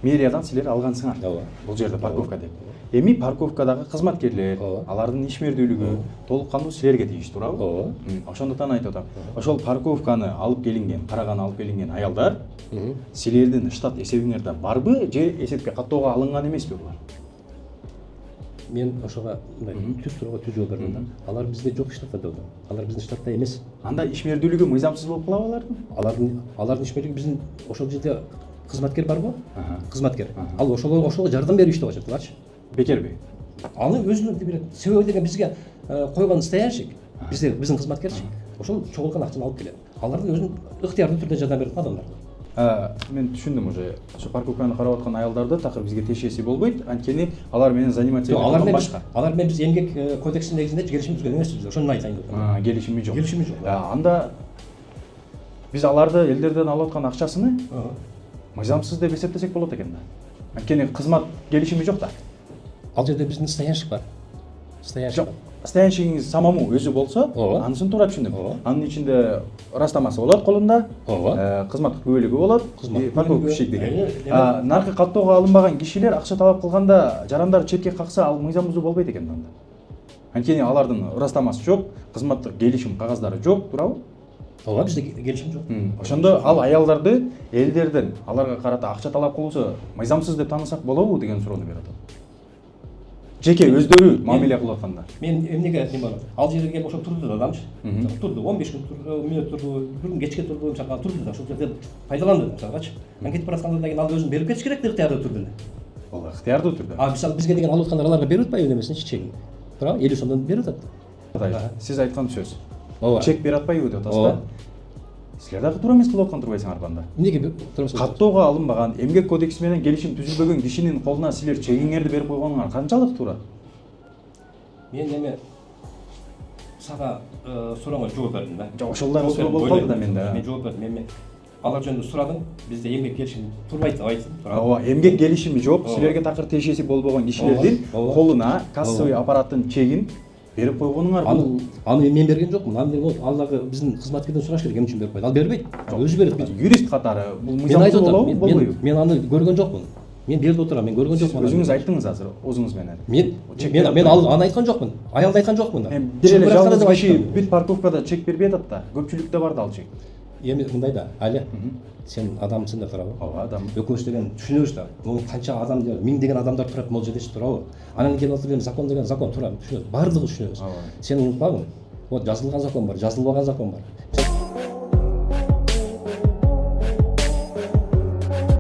мэриядан силер алгансыңар. Ооба. Бул жерде парковка деп. Эми парковкадагы кызматкерлер, алардын ишмердүүлүгү толук кандуу силерге тийиш, туурабы? Ооба. Ошондуктан айтып атам. Ошол парковканы алып келинген, караганы алып келинген аялдар силердин штат эсебиңерде барбы же эсепке каттоого алынган эмеспи булар? Мен ошого мындай түз туурага түз жооп бердим да. Алар бизде жок штатта деп атам. Алар биздин штатта эмес. Анда ишмердүүлүгү мыйзамсыз болуп калабы алардын? Алардын ишмерлиги биздин ошол жерде кызматкер барбы? Кызматкер. Ал ошого жардам берип иштеп атат буларчы. Бекерби? Аны өзүнө берет. Себеби деген бизге койгон стоянщик, биздин кызматкерчи. Ошол чогулган акчаны алып келет. Алардын өзүнүн ыктыярдуу түрдө жардам берет адамдарга. Мен түшүндүм уже. Ошо парковканы карап аткан аялдарды такыр бизге тиешеси болбойт. Анткени алар менен заниматься эткен башка. Алар менен биз эмгек кодексинин негизинде келишим түзгөн эмеспиз. Ошону айтайын деп атам. Келишими жок. Келишими жок. Анда биз аларды элдерден алып аткан акчасыны мыйзамсыз деп эсептесек болот экен да. Анткени кызмат келишими жок да. Ал жерде биздин стоянщик бар. Стоянщик. Стоянщигиңиз самому өзү болсо, анысын туура түшүндүм. Анын ичинде растамасы болот колунда, кызматтык күбөлүгү болот, парковка ишик деген. Наркы каттоого алынбаган кишилер акча талап кылганда жарандар четке какса, ал мыйзам бузуу болбойт экен анда. Анткени алардын растамасы жок, кызматтык келишим кагаздары жок, туурабы? Ооба, бизде келишим жок. Ошондо ал аялдарды элдерден аларга карата акча талап кылуусу мыйзамсыз деп таанысак болобу деген суроону берип атам. Жеке өздөрү мамиле кылып атканда. Мен эмнеге айтайын болом? Ал жерге келип ошо турду да адамчы. Турду, 15 күн турду, мүнөт турду, бир күн кечке турду, мисалга турду да, ошол жерде пайдаланды мисалгачы. Мен кетип баратканда деген ал өзүн берип кетиш керек да ыктыярдуу түрдө эле. Ооба, ыктыярдуу түрдө. Мисалы бизге деген алып аткандар аларга берип атпайбы немесин чегин. Туурабы? 50 сомдон берип атат. Сиз айткан сөз. Ооба. Чек берип атпайбы деп атасыз да? Силер дагы туура эмес кылып аткан турбайсыңар банда. Эмнеге туура эмес? Каттоого алынбаган, эмгек кодекси менен келишим түзүлбөгөн кишинин колуна силер чегиңерди берип койгонуңар канчалык туура? Мен эми сага сурооңо жооп бердим да. Жок, ошол дагы суроо болуп калды да менде. Мен жооп бердим. Мен алар жөнүндө сурадым. Бизде эмгек келишими турбайт деп айттым. Ооба, эмгек келишими жок, силерге такыр тиешеси болбогон кишилердин колуна кассовый аппараттын чегин берип койгонуңар бул. Аны мен берген жокмун. Аны ал дагы биздин кызматкерден сураш керек, эмне үчүн берип койду? Ал бербейт. Өзү берет. Юрист катары бул мыйзамсыз болобу, болбойбу? Мен аны көргөн жокмун. Мен берип отурам, мен көргөн жокмун. Өзүңүз айттыңыз азыр өзүңүз менен. Мен аны айткан жокмун. Аялды айткан жокмун. Бир эле жалгыз киши бүт парковкада чек бербей атат да. Көпчүлүктө бар да ал чек. Эми мындай да, Али, сен адамсың да, туурабы? Ооба, адам. Экөөбүз деген түшүнөбүз да. Бул канча адам деп, 1000 деген адамдар турат могул жерде, туурабы? Анан келип отуруп эми закон деген закон, туурабы? Түшүнөбүз. Бардыгы түшүнөбүз. Сен унутпагын. Вот жазылган закон бар, жазылбаган закон бар.